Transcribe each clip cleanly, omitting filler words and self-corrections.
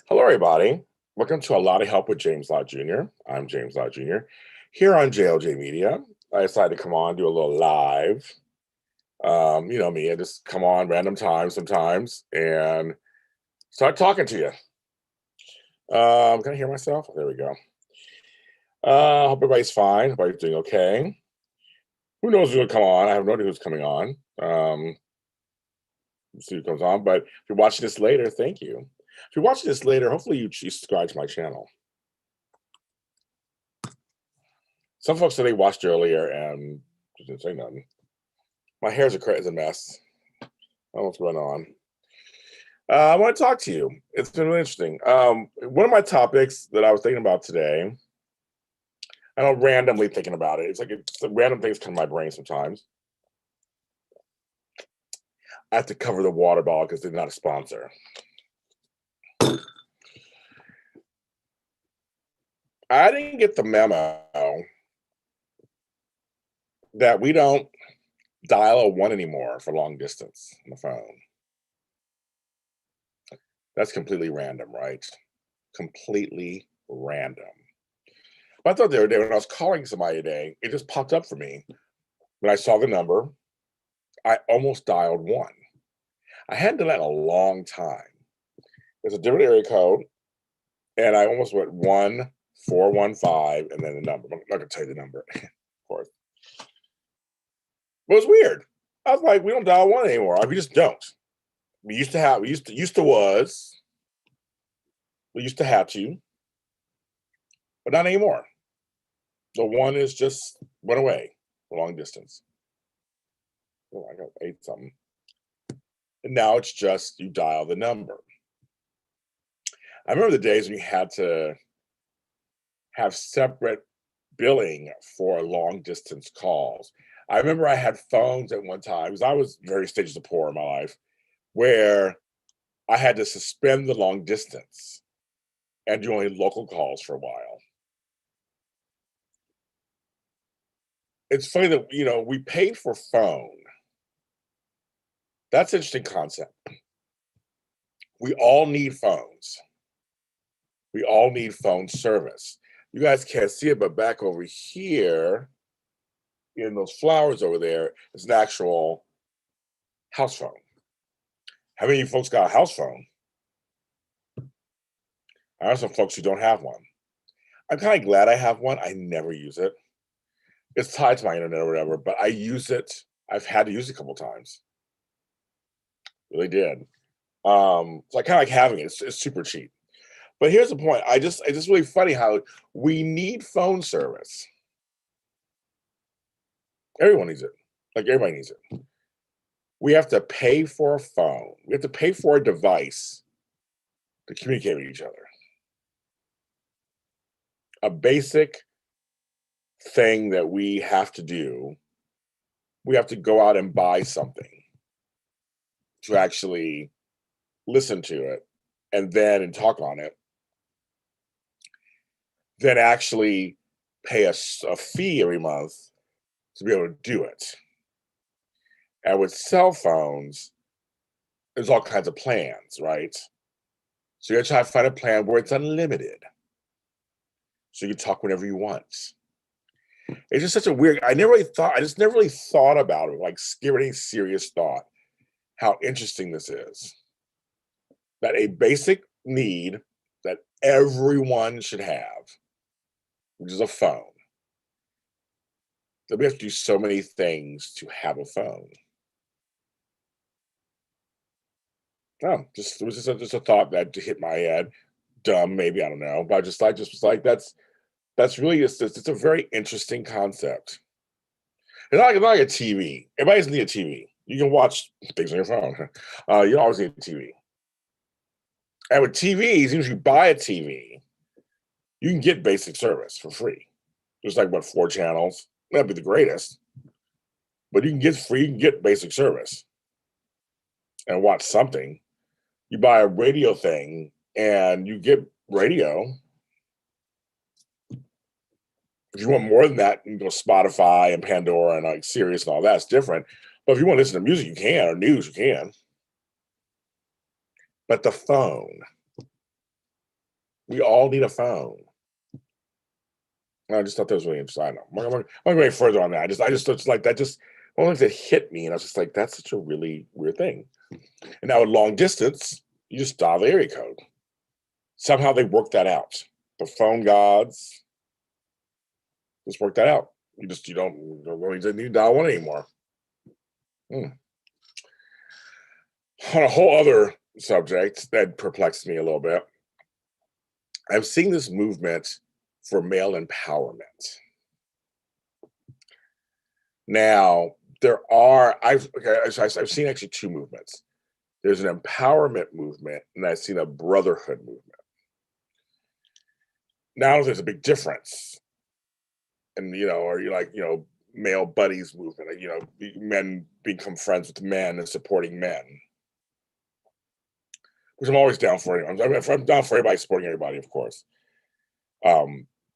Hello, everybody. Welcome to A Lot of Help with Lott Jr. I'm Lott Jr. Here on JLJ Media. I decided to come on, do a little live. You know me, I just come on random times sometimes and start talking to you. Can I hear myself? There we go. Hope everybody's fine. Everybody's doing okay. Who knows who's going to come on? I have no idea who's coming on. Let's see who comes on. But if you're watching this later, thank you. If you're watching this later, hopefully you subscribe to my channel. Some folks said they watched earlier and didn't say nothing. My hair's a mess. I don't know what's going on. I want to talk to you. It's been really interesting. One of my topics that I was thinking about today, I don't randomly thinking about it. It's random things come to my brain sometimes. I have to cover the water bottle because they're not a sponsor. I didn't get the memo that we don't dial a 1 anymore for long distance on the phone. That's completely random, right? Completely random. But I thought the other day when I was calling somebody today, it just popped up for me. When I saw the number, I almost dialed 1. I hadn't done that in a long time. It's a different area code, and I almost went 1415 and then the number. I'm not gonna tell you the number, of course. But it was weird. I was like, we don't dial 1 anymore. We just don't. We used to have to, but not anymore. The 1 is just went away for long distance. Oh, I got 8 something. And now it's just you dial the number. I remember the days when you had to have separate billing for long distance calls. I remember I had phones at one time, because I was very stages of poor in my life, where I had to suspend the long distance and do only local calls for a while. It's funny that, we paid for phone. That's an interesting concept. We all need phones. We all need phone service. You guys can't see it, but back over here, in those flowers over there, is an actual house phone. How many of you folks got a house phone? I know some folks who don't have one. I'm kind of glad I have one. I never use it. It's tied to my internet or whatever, but I use it. I've had to use it a couple times. Really did. So I kind of like having it. It's super cheap. But here's the point. It's just really funny how we need phone service. Everyone needs it. Like everybody needs it. We have to pay for a phone. We have to pay for a device to communicate with each other. A basic thing that we have to do, we have to go out and buy something to actually listen to it and talk on it, then actually pay a fee every month to be able to do it. And with cell phones, there's all kinds of plans, right? So you gotta try to find a plan where it's unlimited. So you can talk whenever you want. It's just such a weird, I just never really thought about it, like give any serious thought, how interesting this is. That a basic need that everyone should have, which is a phone, that we have to do so many things to have a phone. Oh, it was just a thought that hit my head. Dumb, maybe, I don't know. But I just was like, that's really it's a very interesting concept. It's not like a TV. Everybody doesn't need a TV. You can watch things on your phone. You don't always need a TV. And with TVs, even if you buy a TV, you can get basic service for free. There's like, 4 channels. That'd be the greatest. But you can get basic service and watch something. You buy a radio thing and you get radio. If you want more than that, you can go Spotify and Pandora and like Sirius and all that's different. But if you want to listen to music, you can, or news, you can. But the phone, We all need a phone. And I just thought that was really interesting. I don't know. I'm going further on that. I just it's like that. Just one of the things that hit me, and I was just like, that's such a really weird thing. And now at long distance, you just dial the area code. Somehow they worked that out. The phone gods just worked that out. You don't really need to dial one anymore. Hmm. On a whole other subject that perplexed me a little bit, I'm seeing this movement for male empowerment. Now, I've seen actually two movements. There's an empowerment movement, and I've seen a brotherhood movement. Now there's a big difference, and or you like male buddies movement, like, men become friends with men and supporting men, which I'm always down for. I'm down for everybody supporting everybody, of course. But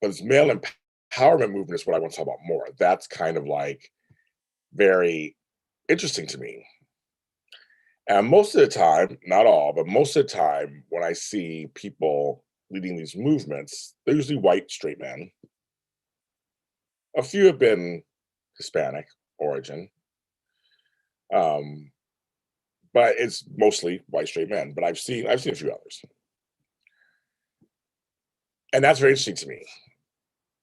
this male empowerment movement is what I want to talk about more. That's kind of like very interesting to me. And most of the time, not all, but most of the time, when I see people leading these movements, they're usually white, straight men. A few have been Hispanic origin, um, but it's mostly white, straight men. But I've seen a few others, and that's very interesting to me.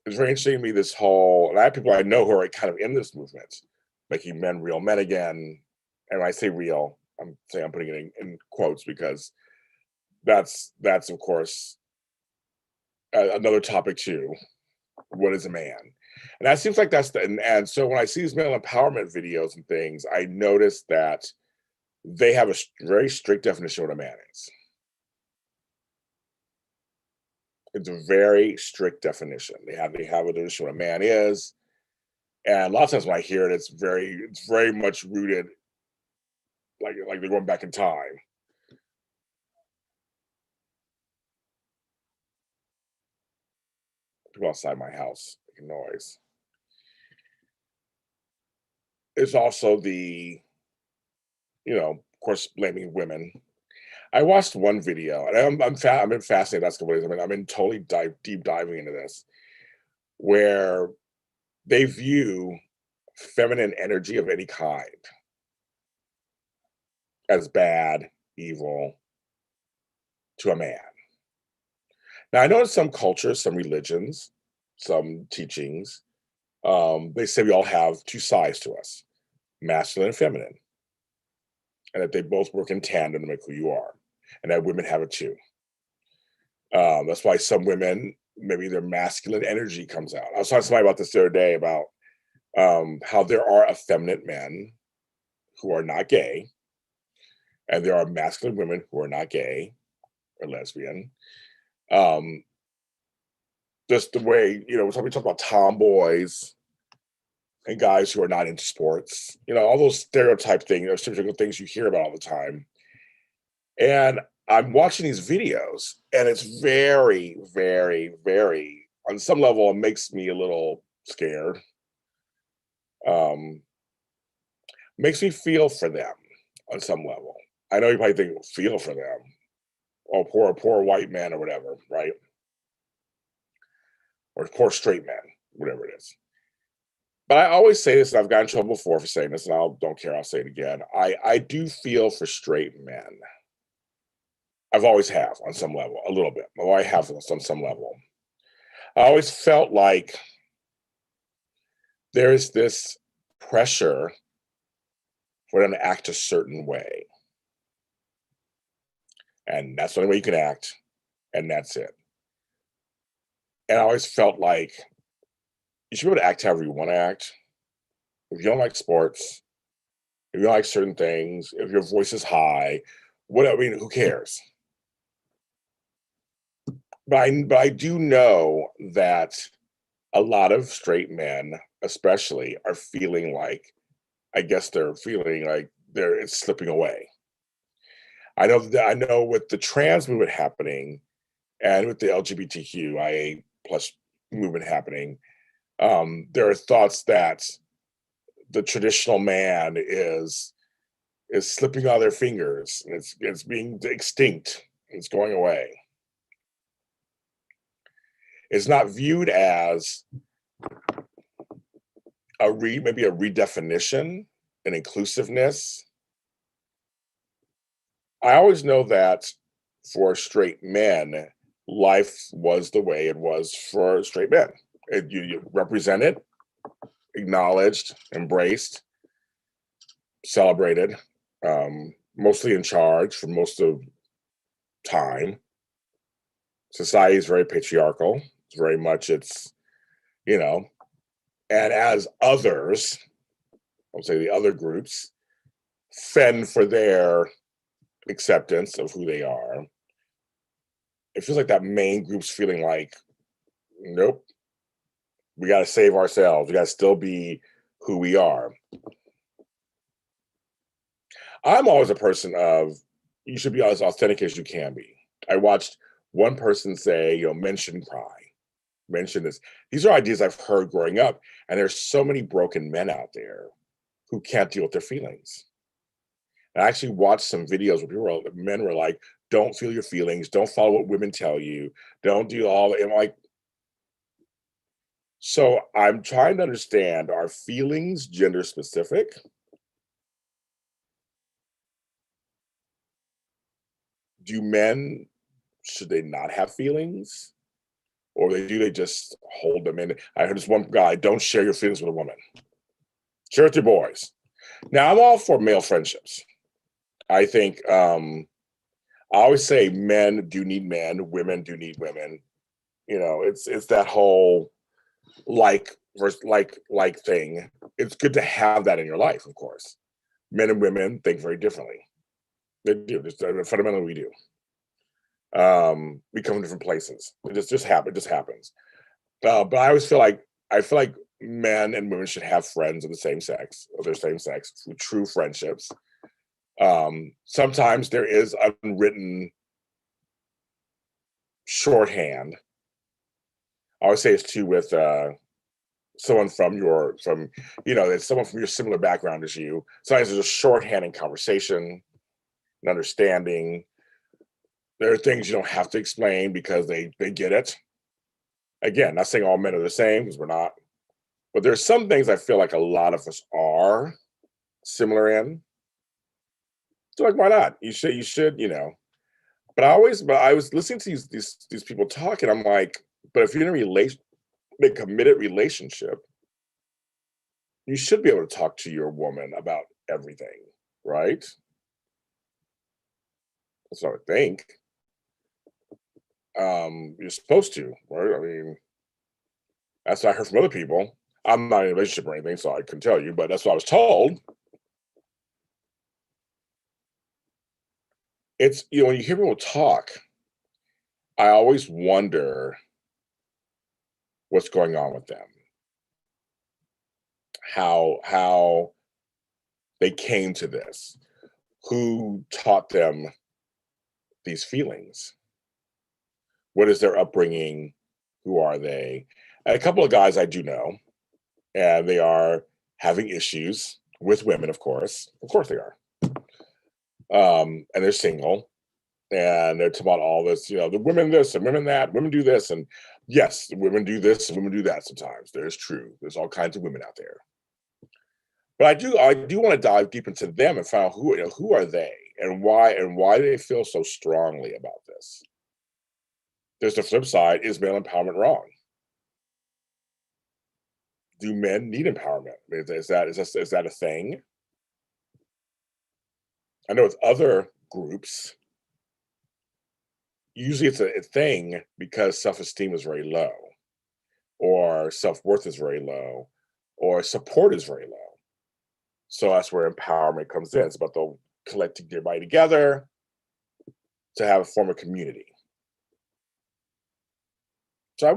It's very interesting to me. This whole, and I have people I know who are kind of in this movement, making men real men again. And when I say real, I'm putting it in quotes because that's of course another topic too. What is a man? And that seems like that's and so when I see these male empowerment videos and things, I notice that they have a very strict definition of what a man is. It's a very strict definition. They have a definition of what a man is, and a lot of times when I hear it, it's very much rooted like they're going back in time. People outside my house making noise. It's also of course, blaming women. I watched one video, and I've been fascinated. That's the way I've been totally deep diving into this, where they view feminine energy of any kind as bad, evil to a man. Now, I know in some cultures, some religions, some teachings, they say we all have two sides to us, masculine and feminine, and that they both work in tandem to make who you are, and that women have it too. That's why some women, maybe their masculine energy comes out. I was talking to somebody about this the other day about how there are effeminate men who are not gay, and there are masculine women who are not gay or lesbian. Um, just the way, we talk about tomboys and guys who are not into sports, all those stereotype things, those typical things you hear about all the time. And I'm watching these videos, and it's very, very, very, on some level, it makes me a little scared. Um, Makes me feel for them on some level. I know you probably think feel for them. Oh, poor white man or whatever, right? Or poor straight man, whatever it is. But I always say this, and I've gotten in trouble before for saying this, and I don't care, I'll say it again. I do feel for straight men. I've always have on some level, a little bit. Oh, I have on some level. I always felt like there's this pressure for them to act a certain way. And that's the only way you can act, and that's it. And I always felt like you should be able to act however you want to act. If you don't like sports, if you don't like certain things, if your voice is high, whatever, I mean, who cares? But I do know that a lot of straight men, especially, are feeling like, I guess they're feeling like it's slipping away. I know with the trans movement happening and with the LGBTQIA plus movement happening, there are thoughts that the traditional man is slipping out of their fingers, and it's being extinct. It's going away. It's not viewed as maybe a redefinition and inclusiveness. I always know that for straight men, life was the way it was for straight men. You represented, acknowledged, embraced, celebrated, mostly in charge for most of time. Society is very patriarchal. It's very much you know, and as others, I'll say the other groups, fend for their acceptance of who they are. It feels like that main group's feeling like, nope, we got to save ourselves. We got to still be who we are. I'm always a person of, you should be as authentic as you can be. I watched one person say, men shouldn't cry. Men shouldn't this. These are ideas I've heard growing up, and there's so many broken men out there who can't deal with their feelings. And I actually watched some videos where men were like, don't feel your feelings, don't follow what women tell you, don't do all that. And I'm like, so I'm trying to understand, are feelings gender specific? Do men, should they not have feelings? Or they just hold them in? I heard this one guy, don't share your feelings with a woman. Share it with your boys. Now, I'm all for male friendships. I think I always say men do need men, women do need women. It's that whole like versus like thing. It's good to have that in your life, of course. Men and women think very differently. They do. Fundamentally, we do. We come from different places. It just happens. But I feel like men and women should have friends of their same sex, with true friendships. Sometimes there is unwritten shorthand. I always say it's too with someone it's someone from your similar background as you. Sometimes there's a shorthand in conversation and understanding. There are things you don't have to explain because they get it. Again, not saying all men are the same, because we're not. But there's some things I feel like a lot of us are similar in. So like, why not? You should. But I was listening to these people talk, and I'm like, but if you're in a committed relationship, you should be able to talk to your woman about everything, right? That's what I think. You're supposed to, right? I mean, that's what I heard from other people. I'm not in a relationship or anything, so I couldn't tell you, but that's what I was told. It's, when you hear people talk, I always wonder what's going on with them, how they came to this, who taught them these feelings, what is their upbringing, who are they? And a couple of guys I do know, and they are having issues with women, of course. Of course they are. And they're single, and they're talking about all this, the women this and women that, women do this, and yes, the women do this and women do that sometimes. There's true. There's all kinds of women out there. But I do want to dive deep into them and find out who are they, and why do they feel so strongly about this. There's the flip side. Is male empowerment wrong? Do men need empowerment? Is that a thing? I know with other groups, usually it's a thing because self-esteem is very low, or self-worth is very low, or support is very low. So that's where empowerment comes in. It's about the collecting everybody together to have a form of community. So I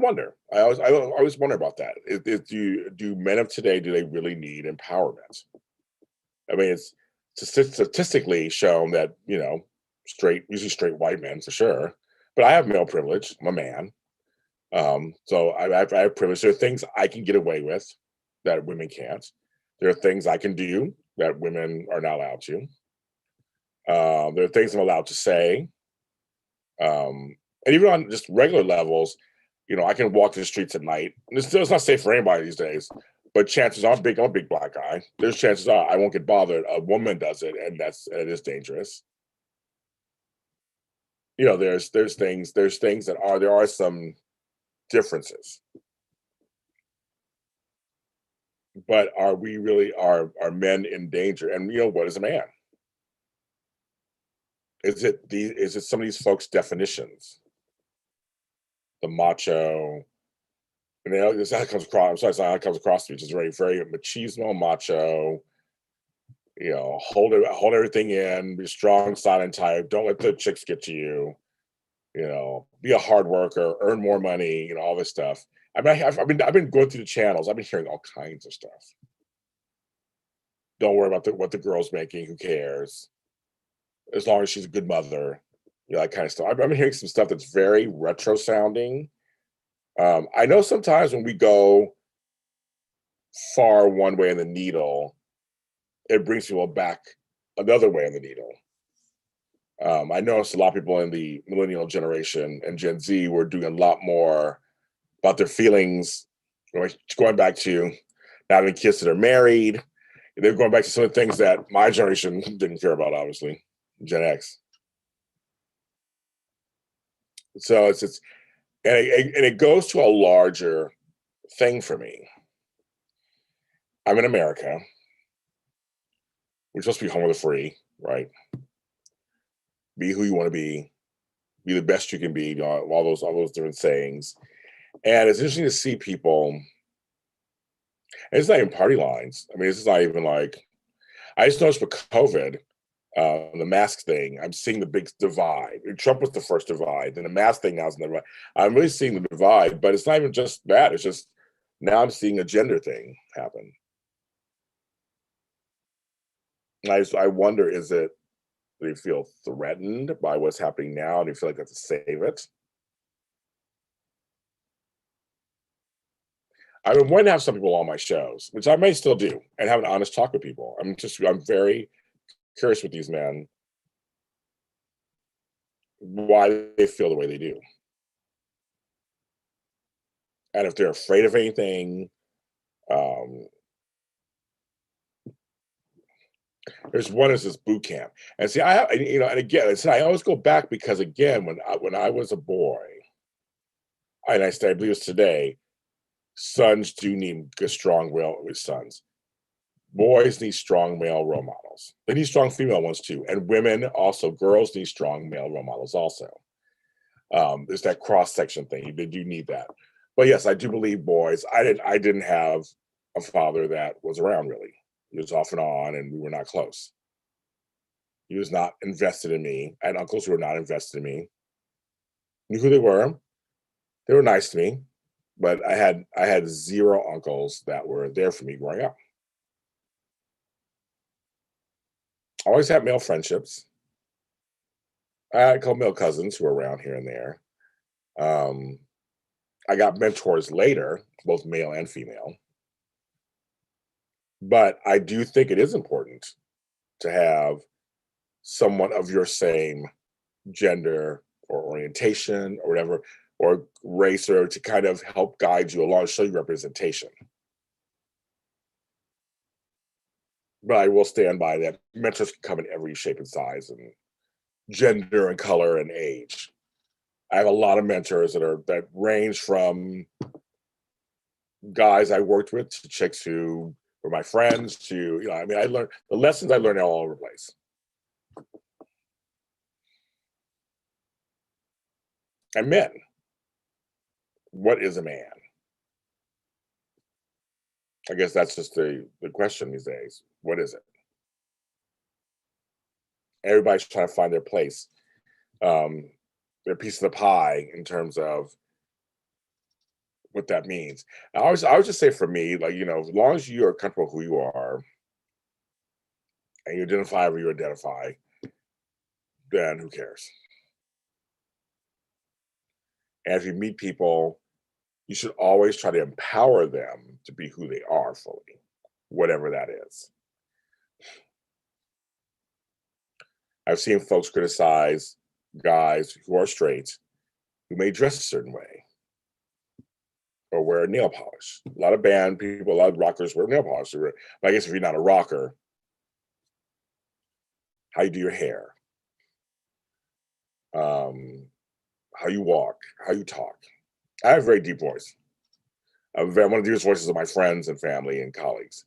always wonder about that. Do men of today, do they really need empowerment? I mean, it's statistically shown that usually straight white men for sure. But I have male privilege. I'm a man, so I have privilege. There are things I can get away with that women can't. There are things I can do that women are not allowed to. There are things I'm allowed to say, and even on just regular levels, I can walk the streets at night. And it's not safe for anybody these days. But chances are, I'm a big black guy. There's chances are I won't get bothered. A woman does it, and it is dangerous. There's things that there are some differences, but are we really are men in danger? And what is a man? Is it some of these folks' definitions? The macho, and this how it comes across. I'm sorry, it's not how it comes across to me. Just very, very machismo, macho. Hold everything in. Be strong, silent type. Don't let the chicks get to you. Be a hard worker, earn more money. All this stuff. I've been going through the channels. I've been hearing all kinds of stuff. Don't worry about what the girl's making. Who cares? As long as she's a good mother. That kind of stuff. I've been hearing some stuff that's very retro sounding. I know sometimes when we go far one way in the needle, it brings people back another way in the needle. I noticed a lot of people in the millennial generation and Gen Z were doing a lot more about their feelings, going back to not having kids that are married. They're going back to some of the things that my generation didn't care about, obviously, Gen X. So it goes to a larger thing for me. I'm in America. We're supposed to be home of the free, right? Be who you want to be the best you can be, all those different sayings. And it's interesting to see people, and it's not even party lines. I mean, it's not even like, I just noticed with COVID, the mask thing, I'm seeing the big divide. Trump was the first divide, and the mask thing now is the divide. I'm really seeing the divide, but it's not even just that. It's just now I'm seeing a gender thing happen. I wonder, do they feel threatened by what's happening now? Do they feel like they have to save it? I would want to have some people on my shows, which I may still do, and have an honest talk with people. I'm very curious with these men why they feel the way they do, and if they're afraid of anything. Um, there's one is this boot camp, and see, and again, I always go back because again, when I was a boy, and I believe it's today, sons do need a strong will with sons. Boys need strong male role models. They need strong female ones too, and women also. Girls need strong male role models also. There's that cross section thing. They do need that. But yes, I do believe boys. I didn't have a father that was around really. He was off and on, and we were not close. He was not invested in me. I had uncles who were not invested in me. Knew who they were. They were nice to me, but I had zero uncles that were there for me growing up. I always had male friendships. I had a couple male cousins who were around here and there. Um, I got mentors later, both male and female. But I do think it is important to have someone of your same gender or orientation or whatever, or race, or to kind of help guide you along, show you representation. But I will stand by that. Mentors can come in every shape and size and gender and color and age. I have a lot of mentors that range from guys I worked with to chicks who were my friends to, I learned the lessons I learned all over the place. And men, what is a man? I guess that's just the question these days. What is it? Everybody's trying to find their place, um, their piece of the pie in terms of what that means. I would just say for me, like, as long as you are comfortable who you are and you identify where you identify, then who cares? And if you meet people, you should always try to empower them to be who they are fully, whatever that is. I've seen folks criticize guys who are straight who may dress a certain way. or wear nail polish. A lot of band people, a lot of rockers wear nail polish. But I guess if you're not a rocker, how you do your hair, um, how you walk, how you talk. I have a very deep voice. One of the deepest voices of my friends and family and colleagues.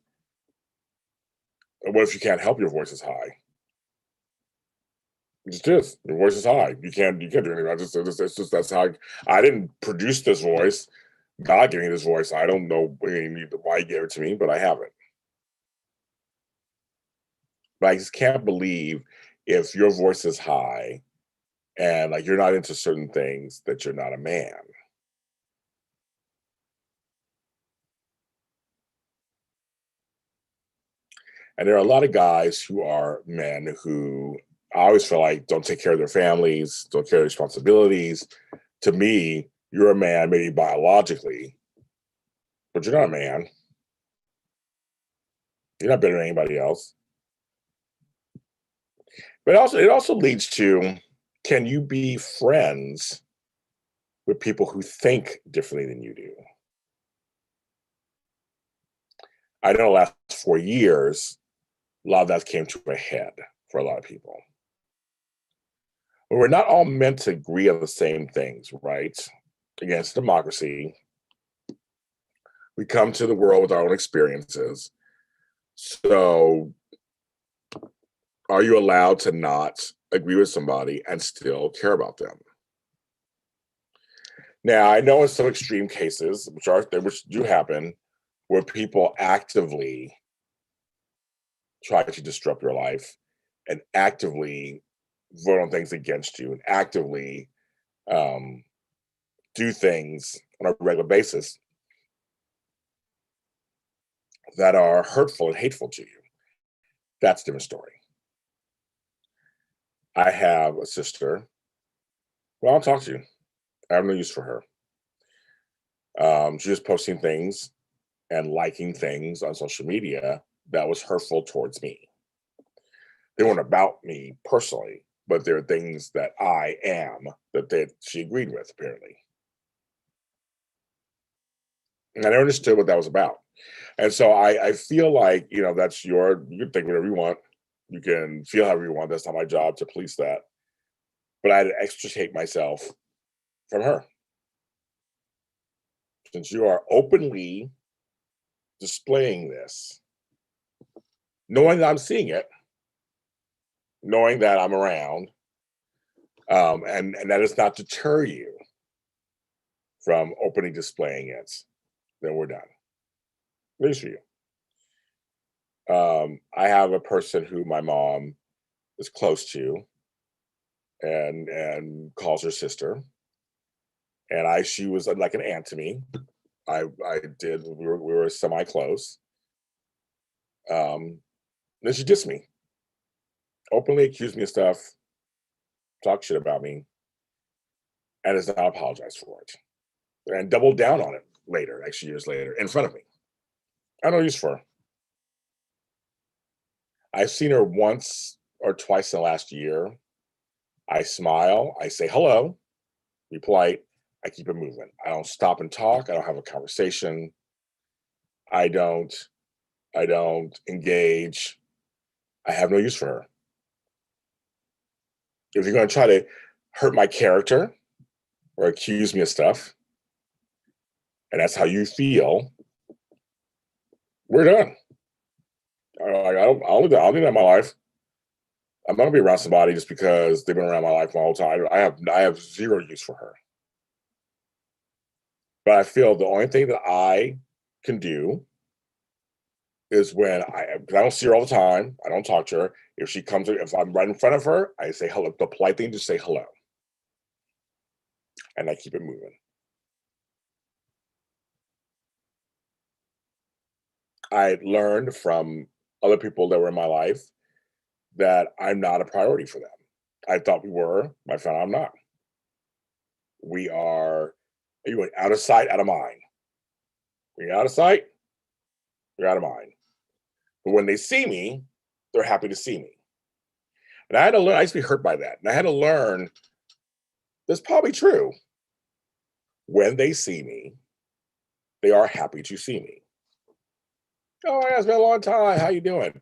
And what if you can't help your voice is high? It just is. Your voice is high. You can't do anything. It's just that's how I didn't produce this voice. God gave me this voice. I don't know why he gave it to me, but I have it. But I just can't believe if your voice is high and like you're not into certain things that you're not a man. And there are a lot of guys who are men who I always feel like don't take care of their families, don't care of their responsibilities. To me, you're a man maybe biologically, but you're not a man. You're not better than anybody else. But also, it also leads to, can you be friends with people who think differently than you do? I know the last 4 years, a lot of that came to a head for a lot of people. But we're not all meant to agree on the same things, right? Against democracy, we come to the world with our own experiences. So, are you allowed to not agree with somebody and still care about them? Now, I know in some extreme cases, which do happen, where people actively try to disrupt your life and actively vote on things against you and actively um, do things on a regular basis that are hurtful and hateful to you. That's a different story. I have a sister. Well, I'll talk to you. I have no use for her. She was posting things and liking things on social media that was hurtful towards me. They weren't about me personally, but they're things that I am that she agreed with, apparently. And I never understood what that was about. And so I feel like, you can think whatever you want. You can feel however you want. That's not my job to police that. But I had to extricate myself from her. Since you are openly displaying this, knowing that I'm seeing it, knowing that I'm around, and that does not deter you from openly displaying it, then we're done. At least for you. I have a person who my mom is close to and calls her sister. And she was like an aunt to me. I did, we were semi close. Then she dissed me, openly accused me of stuff, talked shit about me, and has not apologized for it. And doubled down on it later, actually years later, in front of me. I have no use for her. I've seen her once or twice in the last year. I smile, I say hello, be polite, I keep it moving. I don't stop and talk, I don't have a conversation. I don't I don't engage. I have no use for her. If you're gonna try to hurt my character or accuse me of stuff, and that's how you feel, we're done. I don't need that in my life. I'm not gonna be around somebody just because they've been around my life my whole time. I have zero use for her. But I feel the only thing that I can do is when because I don't see her all the time. I don't talk to her. If I'm right in front of her, I say hello. The polite thing to say hello, and I keep it moving. I learned from other people that were in my life that I'm not a priority for them. I thought we were, but I found out I'm not. We are out of sight, out of mind. When you're out of sight, you're out of mind. But when they see me, they're happy to see me. And I had to learn, I used to be hurt by that. And I had to learn that's probably true. When they see me, They are happy to see me. Oh, yeah, it's been a long time. How you doing?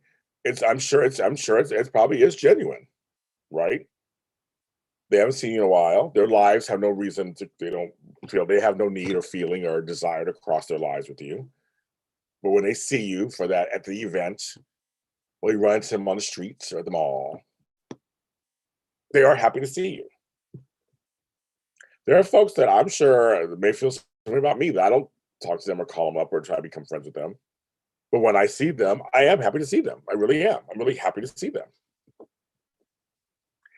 I'm sure it's probably is genuine, right? They haven't seen you in a while. Their lives have no reason to, they don't feel, they have no need or feeling or desire to cross their lives with you. But when they see you for that at the event, or you run into them on the streets or at the mall, they are happy to see you. There are folks that I'm sure may feel something about me that I don't talk to them or call them up or try to become friends with them. But when I see them, I am happy to see them. I really am. I'm really happy to see them.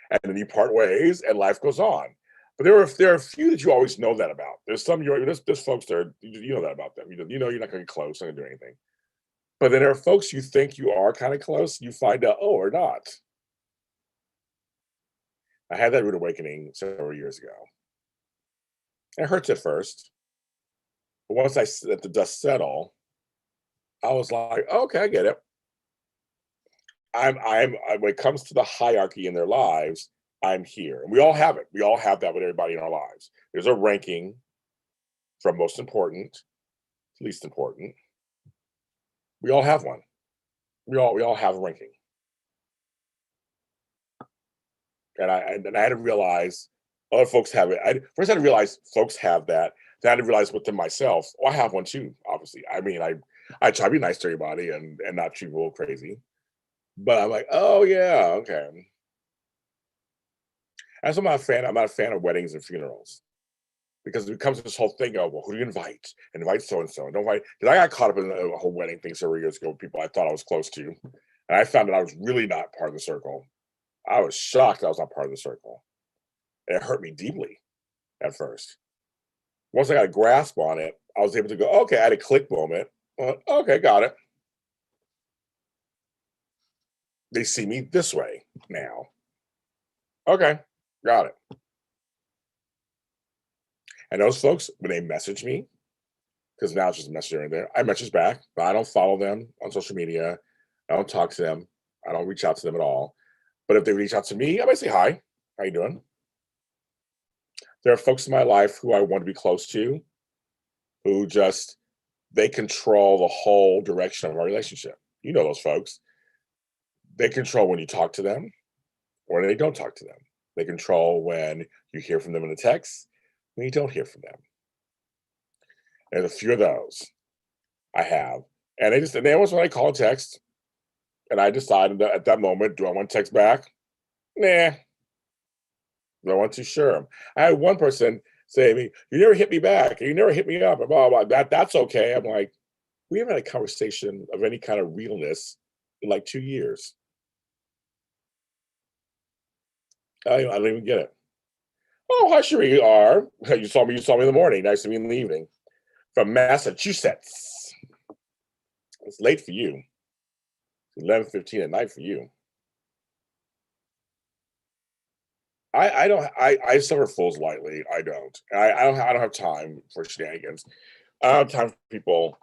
And then you part ways and life goes on. But there are a few that you always know that about. There's some there's folks that are, you know that about them. You know you're not going to get close, not going to do anything. But then there are folks you think you are kind of close, you find out, oh, or not. I had that rude awakening several years ago. It hurts at first, but once let the dust settle, I was like, okay, I get it. When it comes to the hierarchy in their lives, I'm here. And we all have it. We all have that with everybody in our lives. There's a ranking from most important to least important. We all have one. We all have a ranking. And I had to realize other folks have it. First I had to realize folks have that. Then I had to realize within myself, oh, I have one too, obviously. I mean, I try to be nice to everybody and not treat people crazy. But I'm like, oh yeah, okay. As I'm not a fan of weddings and funerals because it becomes this whole thing of, well, who do you invite? Invite so and so. Don't invite, because I got caught up in a whole wedding thing several years ago with people I thought I was close to, and I found that I was really not part of the circle. I was shocked I was not part of the circle. It hurt me deeply at first. Once I got a grasp on it, I was able to go, okay, I had a click moment. Well, okay, got it. They see me this way now. Okay, got it. And those folks, when they message me, because now it's just a messenger in there, I message back, but I don't follow them on social media. I don't talk to them. I don't reach out to them at all. But if they reach out to me, I might say hi. How you doing? There are folks in my life who I want to be close to, who just they control the whole direction of our relationship. You know those folks. They control when you talk to them or they don't talk to them. They control when you hear from them in a text, when you don't hear from them. There's a few of those I have. And they always when I call a text, and I decided that at that moment, do I want to text back? Nah. Do I want to? Sure. I had one person say to me, you never hit me back, you never hit me up, and blah, blah, blah. That's okay. I'm like, we haven't had a conversation of any kind of realness in like 2 years. I don't even get it. Oh, hi, sure you are. You saw me in the morning. Nice to meet you in the evening. From Massachusetts. It's late for you. It's 11:15 at night for you. I don't I suffer fools lightly. I don't. I don't have time for shenanigans. I don't have time for people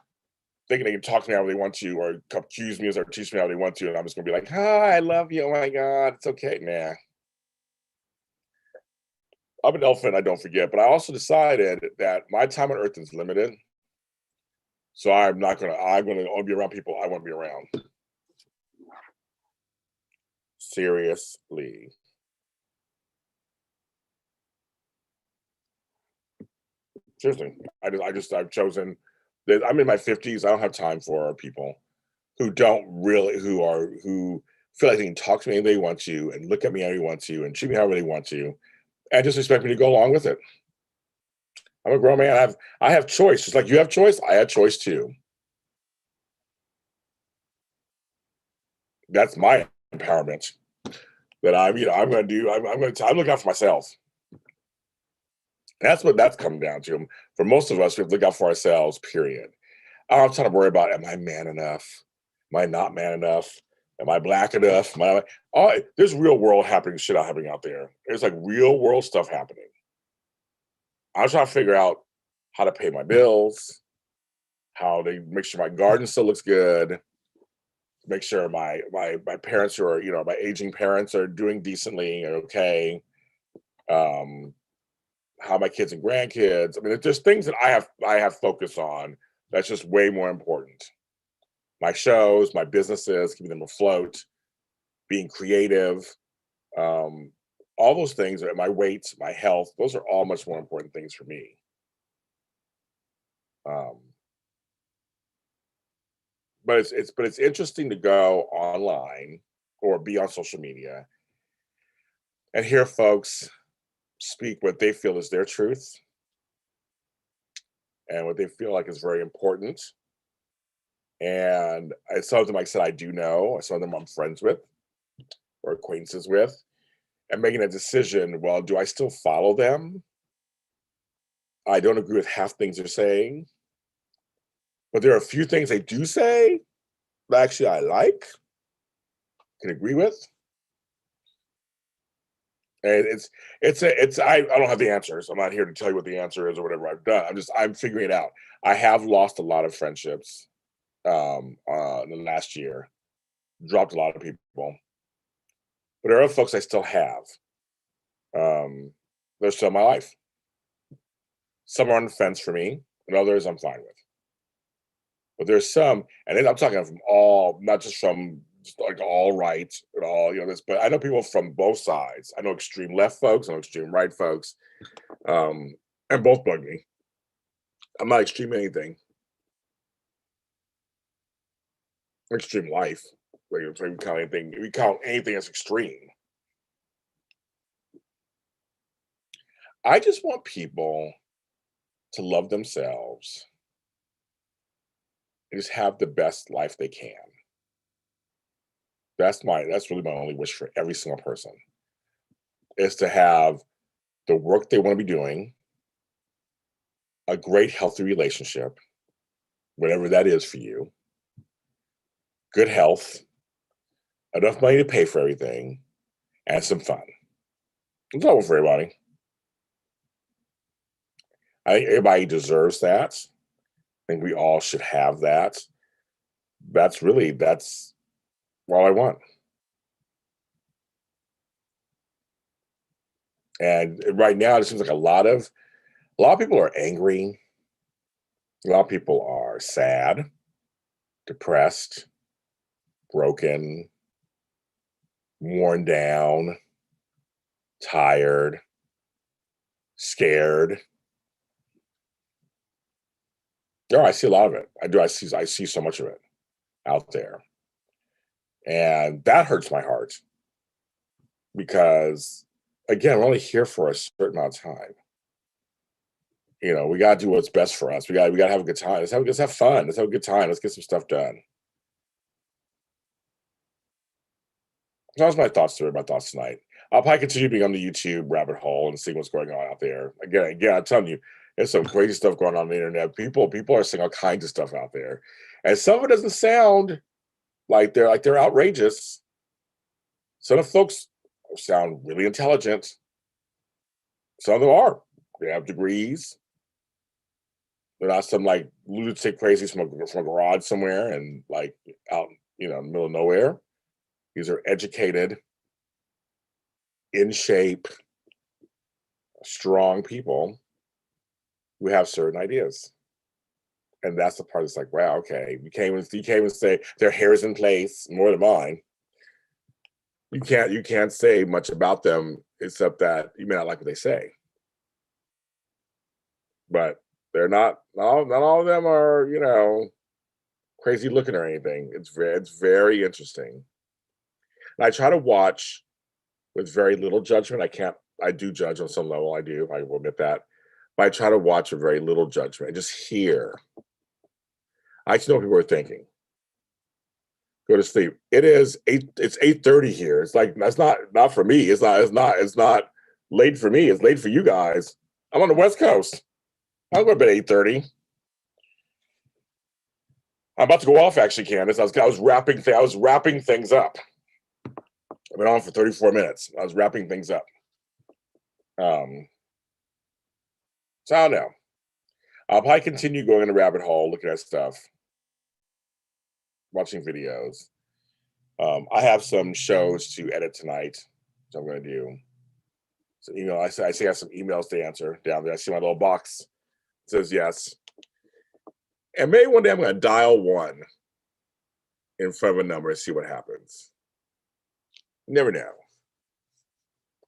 thinking they can talk to me however they want to or accuse me as or teach me how they want to, and I'm just gonna be like, hi, I love you. Oh my god, it's okay. Nah. I'm an elephant, I don't forget. But I also decided that my time on earth is limited. So I'm gonna only be around people I want to be around. Seriously. Seriously. I've chosen that I'm in my 50s. I don't have time for people who feel like they can talk to me if they want to and look at me how they want to and treat me however they want to and just expect me to go along with it. I'm a grown man. I have choice. Just like you have choice, I have choice too. That's my empowerment that I'm gonna do. I'm looking out for myself. That's what that's coming down to. For most of us, we have to look out for ourselves, period. I'm trying to worry about, am I man enough? Am I not man enough? Am I black enough? There's real world happening out there. There's like real world stuff happening. I'm trying to figure out how to pay my bills, how to make sure my garden still looks good, make sure my parents who are, my aging parents are doing decently and okay. Um, how my kids and grandkids. I mean, there's things that I have focus on That's just way more important. My shows, my businesses, keeping them afloat, being creative, um, all those things, my weight, my health, those are all much more important things for me. Um, but it's interesting to go online or be on social media and hear folks speak what they feel is their truth and what they feel like is very important. And some of them, like I said, I do know. Some of them I'm friends with or acquaintances with, and making a decision. Well, do I still follow them? I don't agree with half things they're saying, but there are a few things they do say that actually I like, can agree with. And I don't have the answers. I'm not here to tell you what the answer is or whatever I've done. I'm figuring it out. I have lost a lot of friendships in the last year, dropped a lot of people, but there are folks I still have. They're still in my life. Some are on the fence for me, and others I'm fine with. But there's some, and then I'm talking from all, not just from just like all right and all, this, but I know people from both sides. I know extreme left folks, I know extreme right folks, um, and both bug me. I'm not extreme anything. Extreme life. Like if we count anything as extreme. I just want people to love themselves and just have the best life they can. That's really my only wish for every single person is to have the work they want to be doing, a great healthy relationship, whatever that is for you, good health, enough money to pay for everything, and some fun. It's all for everybody. I think everybody deserves that. I think we all should have that. That's all I want. And right now, it seems like a lot of people are angry. A lot of people are sad, depressed, broken, worn down, tired, scared. No, I see a lot of it. I do. I see so much of it out there, and that hurts my heart because, again, we're only here for a certain amount of time. We gotta do what's best for us. We gotta have a good time. Let's have fun. Let's have a good time. Let's get some stuff done. So that was my thoughts tonight. I'll probably continue being on the YouTube rabbit hole and seeing what's going on out there. Again, I'm telling you, there's some crazy stuff going on the internet. People are saying all kinds of stuff out there, and some of it doesn't sound like they're outrageous. Some of the folks sound really intelligent. Some of them are. They have degrees. They're not some like lunatic crazies from a garage somewhere and like out, in the middle of nowhere. These are educated, in shape, strong people who have certain ideas. And that's the part that's like, wow, okay. You can't even say their hair is in place more than mine. You can't say much about them except that you may not like what they say. But they're not all of them are, crazy looking or anything. It's very interesting. And I try to watch with very little judgment. I do judge on some level. I will admit that. But I try to watch with very little judgment and just hear. I just know what people are thinking. Go to sleep. It's 8:30 here. It's like that's not for me. It's not late for me. It's late for you guys. I'm on the West Coast. I'll go to bed at 8:30. I'm about to go off actually, Candace. I was wrapping things up. I've been on for 34 minutes. I was wrapping things up. Um, so I don't know. I'll probably continue going in the rabbit hole, looking at stuff, watching videos. I have some shows to edit tonight, so I'm going to do. So, I see I have some emails to answer down there. I see my little box. It says yes. And maybe one day I'm gonna dial 1 in front of a number and see what happens. You never know.